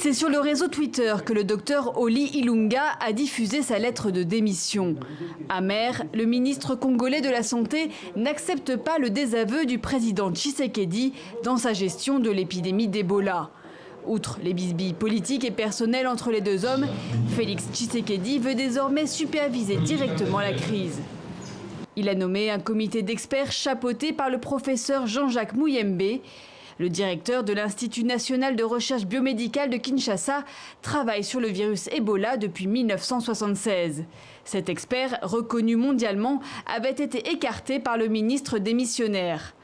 C'est sur le réseau Twitter que le docteur Oli Ilunga a diffusé sa lettre de démission. Amer, le ministre congolais de la Santé n'accepte pas le désaveu du président Tshisekedi dans sa gestion de l'épidémie d'Ebola. Outre les bisbilles politiques et personnelles entre les deux hommes, Félix Tshisekedi veut désormais superviser directement la crise. Il a nommé un comité d'experts chapeauté par le professeur Jean-Jacques Mouyembe. Le directeur de l'Institut national de recherche biomédicale de Kinshasa travaille sur le virus Ebola depuis 1976. Cet expert, reconnu mondialement, avait été écarté par le ministre démissionnaire.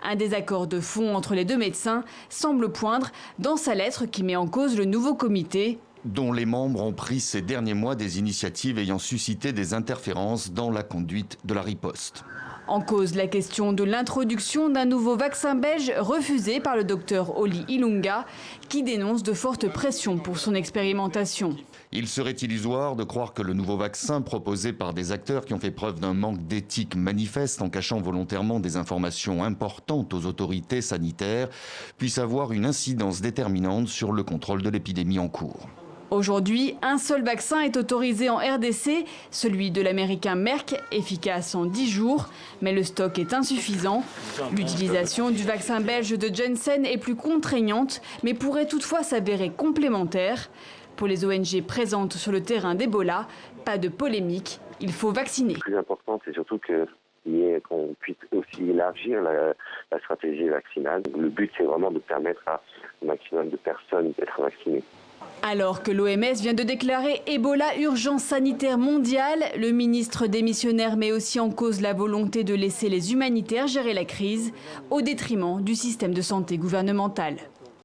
Un désaccord de fond entre les deux médecins semble poindre dans sa lettre qui met en cause le nouveau comité, dont les membres ont pris ces derniers mois des initiatives ayant suscité des interférences dans la conduite de la riposte. En cause la question de l'introduction d'un nouveau vaccin belge refusé par le docteur Oli Ilunga, qui dénonce de fortes pressions pour son expérimentation. Il serait illusoire de croire que le nouveau vaccin proposé par des acteurs qui ont fait preuve d'un manque d'éthique manifeste en cachant volontairement des informations importantes aux autorités sanitaires puisse avoir une incidence déterminante sur le contrôle de l'épidémie en cours. Aujourd'hui, un seul vaccin est autorisé en RDC, celui de l'américain Merck, efficace en 10 jours, mais le stock est insuffisant. L'utilisation du vaccin belge de Janssen est plus contraignante, mais pourrait toutefois s'avérer complémentaire. Pour les ONG présentes sur le terrain d'Ebola, pas de polémique, il faut vacciner. Le plus important, c'est surtout qu'on puisse aussi élargir la stratégie vaccinale. Le but, c'est vraiment de permettre à un maximum de personnes d'être vaccinées. Alors que l'OMS vient de déclarer Ebola urgence sanitaire mondiale, le ministre démissionnaire met aussi en cause la volonté de laisser les humanitaires gérer la crise au détriment du système de santé gouvernemental.